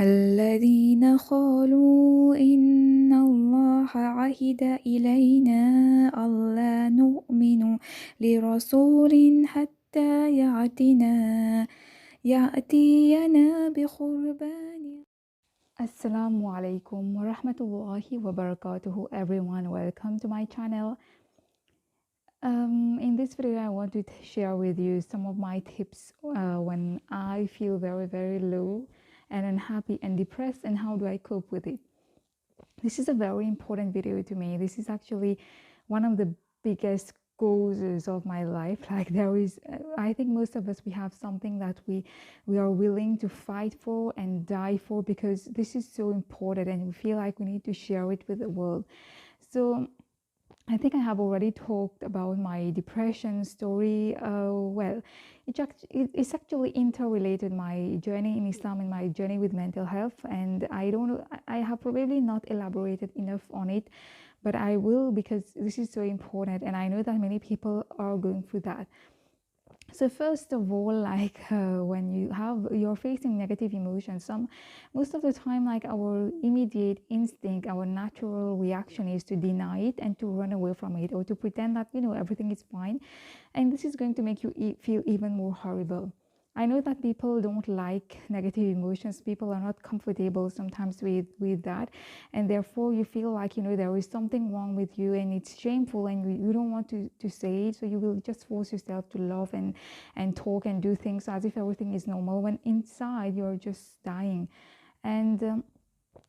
الذين قالوا إن الله عهد إلينا ألا نؤمن لرسول حتى يأتينا بقربان. Assalamu alaikum wa rahmatullahi wa barakatuhu, everyone. Welcome to my channel. In this video, I want to share with you some of my tips when I feel very, very low and unhappy and depressed, and how do I cope with it. This is a very important video to me. This is actually one of the biggest causes of my life. Like there is, I think most of us, we have something that we are willing to fight for and die for, because this is so important and we feel like we need to share it with the world. So I think I have already talked about my depression story. Well, it's actually interrelated, my journey in Islam and my journey with mental health. And I have probably not elaborated enough on it, but I will, because this is so important. And I know that many people are going through that. So first of all, like when you're facing negative emotions, most of the time, like our immediate instinct, our natural reaction is to deny it and to run away from it, or to pretend that everything is fine, and this is going to make you feel even more horrible. I know that people don't like negative emotions. People are not comfortable sometimes with that, and therefore you feel like there is something wrong with you, and it's shameful, and you don't want to say it, so you will just force yourself to laugh and talk and do things as if everything is normal, when inside you're just dying. And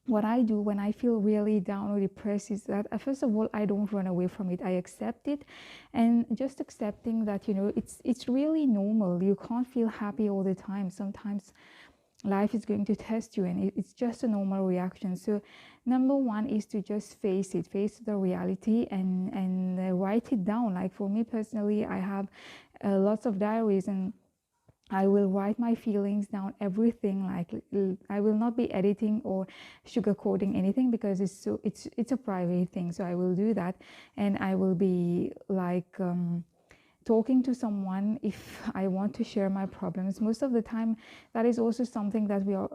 what I do when I feel really down or depressed is that first of all, I don't run away from it. I accept it, and just accepting that it's really normal. You can't feel happy all the time. Sometimes life is going to test you, and it's just a normal reaction. So number one is to just face the reality, and write it down. Like for me personally, I have lots of diaries, and I will write my feelings down, everything. Like I will not be editing or sugarcoating anything, because it's a private thing. So I will do that, and I will be like talking to someone if I want to share my problems. Most of the time, that is also something that we are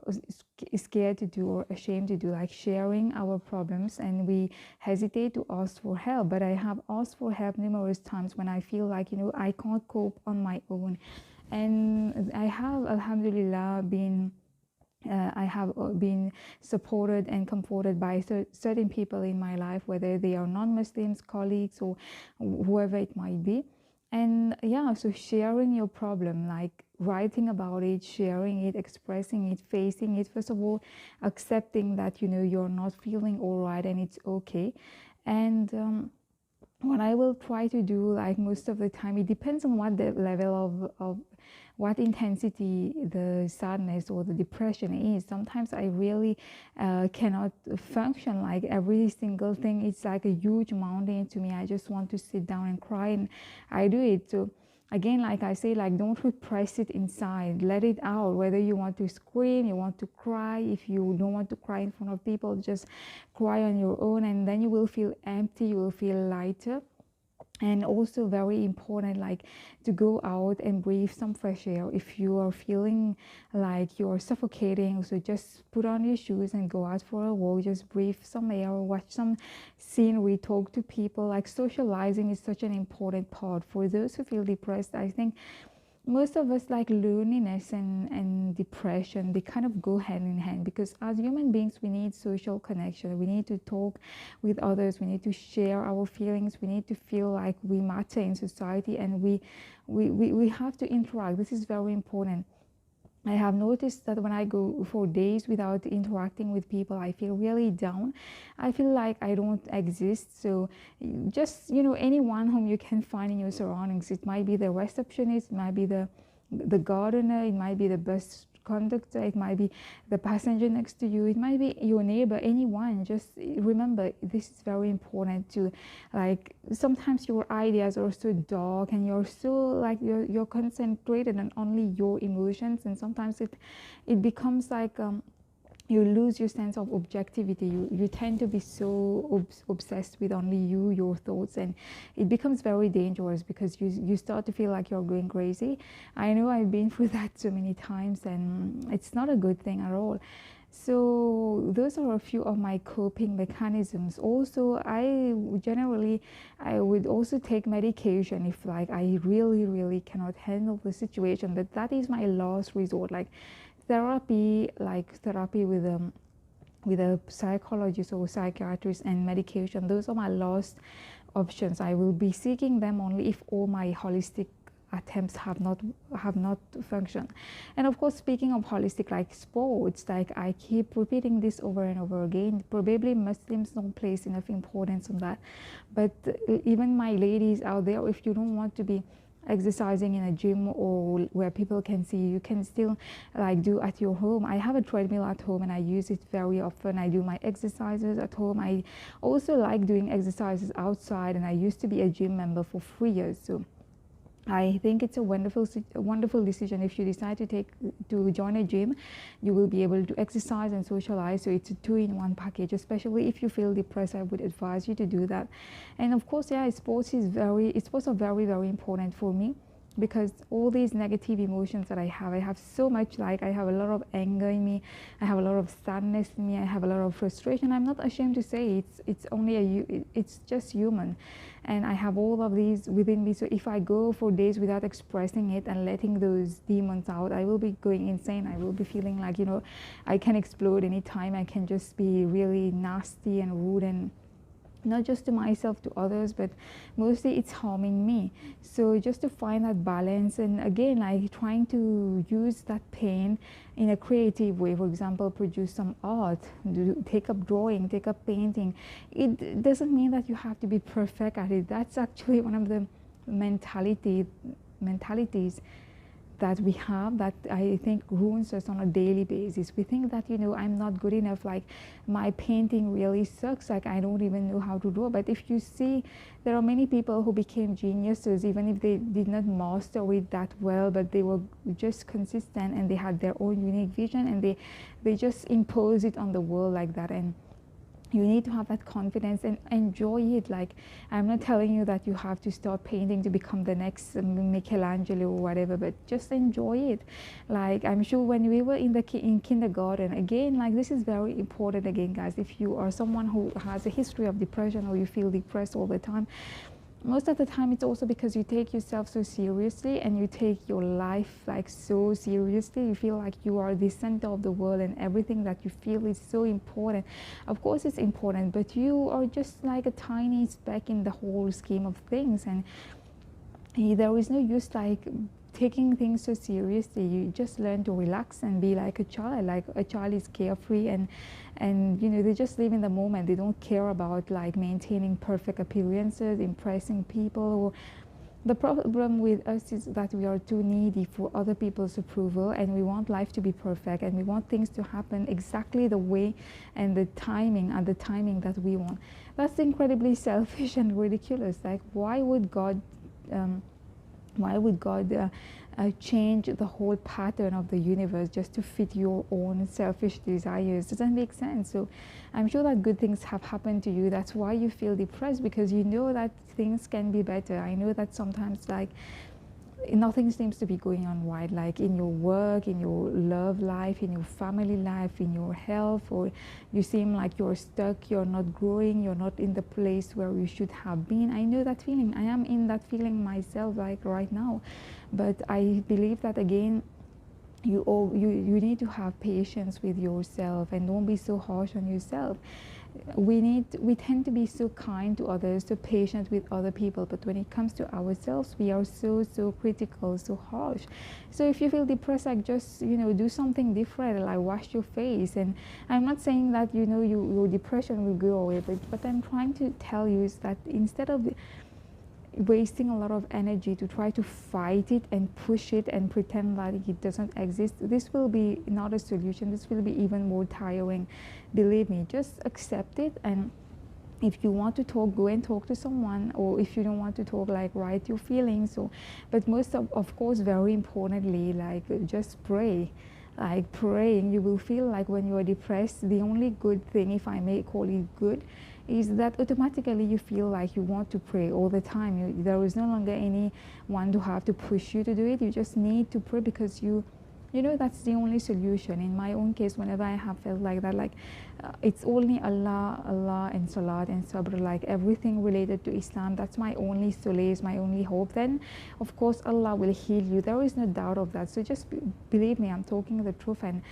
scared to do or ashamed to do, like sharing our problems, and we hesitate to ask for help. But I have asked for help numerous times when I feel like I can't cope on my own. And I have, alhamdulillah, I have been supported and comforted by certain people in my life, whether they are non-Muslims, colleagues, or whoever it might be. And yeah, so sharing your problem, like writing about it, sharing it, expressing it, facing it, first of all, accepting that you're not feeling all right, and it's okay. And what I will try to do, like most of the time, it depends on what the level of what intensity the sadness or the depression is. Sometimes I really cannot function. Like every single thing, it's like a huge mountain to me. I just want to sit down and cry, and I do it. So again, like I say, like don't repress it inside, let it out. Whether you want to scream, you want to cry, if you don't want to cry in front of people, just cry on your own, and then you will feel empty, you will feel lighter. And also very important, like to go out and breathe some fresh air. If you are feeling like you're suffocating, so just put on your shoes and go out for a walk, just breathe some air, watch some scenery, talk to people. Like socializing is such an important part for those who feel depressed. I think most of us, like loneliness and depression, they kind of go hand in hand, because as human beings, we need social connection. We need to talk with others, we need to share our feelings, we need to feel like we matter in society, and we have to interact. This is very important. I have noticed that when I go for days without interacting with people, I feel really down. I feel like I don't exist. So just, anyone whom you can find in your surroundings. It might be the receptionist, it might be the gardener, it might be the bus conductor, it might be the passenger next to you, it might be your neighbor, anyone. Just remember, this is very important too. Like sometimes your ideas are so dark, and you're so like you're concentrated on only your emotions, and sometimes it becomes like you lose your sense of objectivity. You tend to be so obsessed with only your thoughts, and it becomes very dangerous, because you start to feel like you're going crazy. I know I've been through that so many times, and it's not a good thing at all. So those are a few of my coping mechanisms. Also, I would also take medication if like I really cannot handle the situation, but that is my last resort. Like therapy with a psychologist or psychiatrist and medication, those are my last options. I will be seeking them only if all my holistic attempts have not functioned. And of course, speaking of holistic, like sports, like I keep repeating this over and over again, probably Muslims don't place enough importance on that, but even my ladies out there, if you don't want to be exercising in a gym or where people can see you, you can still like do at your home. I have a treadmill at home and I use it very often. I do my exercises at home. I also like doing exercises outside, and I used to be a gym member for 3 years. So I think it's a wonderful decision. If you decide to join a gym, you will be able to exercise and socialize. So it's a two-in-one package. Especially if you feel depressed, I would advise you to do that. And of course, yeah, sports are very important for me, because all these negative emotions that I have so much. Like I have a lot of anger in me, I have a lot of sadness in me, I have a lot of frustration. I'm not ashamed to say it's just human, and I have all of these within me. So if I go for days without expressing it and letting those demons out, I will be going insane. I will be feeling like, I can explode anytime. I can just be really nasty and rude, and not just to myself, to others, but mostly it's harming me. So just to find that balance, and again, like trying to use that pain in a creative way. For example, produce some art, take up drawing, take up painting. It doesn't mean that you have to be perfect at it. That's actually one of the mentalities that we have, that I think ruins us on a daily basis. We think that, I'm not good enough, like my painting really sucks, like I don't even know how to draw. But if you see, there are many people who became geniuses even if they did not master it that well, but they were just consistent and they had their own unique vision, and they just impose it on the world like that. And you need to have that confidence and enjoy it. Like, I'm not telling you that you have to start painting to become the next Michelangelo or whatever, but just enjoy it. Like, I'm sure when we were in kindergarten, again, like this is very important again, guys. If you are someone who has a history of depression, or you feel depressed all the time, most of the time it's also because you take yourself so seriously and you take your life like so seriously. You feel like you are the center of the world and everything that you feel is so important. Of course it's important, but you are just like a tiny speck in the whole scheme of things, and there is no use like taking things so seriously. You just learn to relax and be like a child. Like a child is carefree, and they just live in the moment. They don't care about like maintaining perfect appearances, impressing people. Or the problem with us is that we are too needy for other people's approval, and we want life to be perfect, and we want things to happen exactly the way and the timing that we want. That's incredibly selfish and ridiculous. Like, why would God change the whole pattern of the universe just to fit your own selfish desires? Doesn't make sense. So I'm sure that good things have happened to you. That's why you feel depressed, because you know that things can be better. I know that sometimes like nothing seems to be going on right, like in your work, in your love life, in your family life, in your health, or you seem like you're stuck, you're not growing, you're not in the place where you should have been. I know that feeling. I am in that feeling myself, like right now. But I believe that again, you need to have patience with yourself and don't be so harsh on yourself. We tend to be so kind to others, so patient with other people, but when it comes to ourselves, we are so critical, so harsh. So if you feel depressed, like just do something different, like wash your face. And I'm not saying that your depression will go away, but I'm trying to tell you is that instead of wasting a lot of energy to try to fight it and push it and pretend that it doesn't exist, this will be not a solution. This will be even more tiring. Believe me, just accept it. And if you want to talk, go and talk to someone, or if you don't want to talk, like write your feelings. So but most of course, very importantly, like just pray. Like praying, you will feel like when you are depressed, the only good thing, if I may call it good, is that automatically you feel like you want to pray all the time. There is no longer anyone to have to push you to do it. You just need to pray because you That's the only solution. In my own case, whenever I have felt like that, like it's only Allah and Salat and Sabr, like everything related to Islam, that's my only solace, my only hope, then of course Allah will heal you. There is no doubt of that. So just believe me, I'm talking the truth, and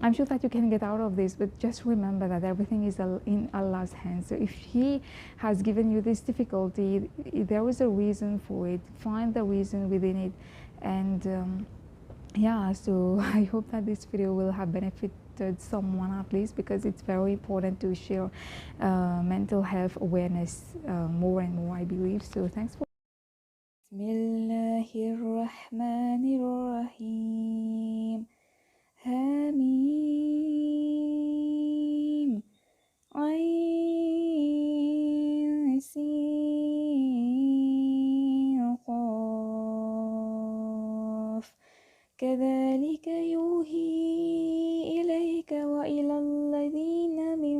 I'm sure that you can get out of this, but just remember that everything is in Allah's hands. So if He has given you this difficulty, there is a reason for it. Find the reason within it. And yeah, so I hope that this video will have benefited someone at least, because it's very important to share mental health awareness more and more, I believe. So thanks for Bismillahirrahmanirrahim. حميم عين سين قاف كذلك يوحي إليك وإلى الذين من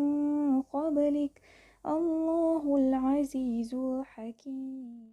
قبلك الله العزيز الحكيم.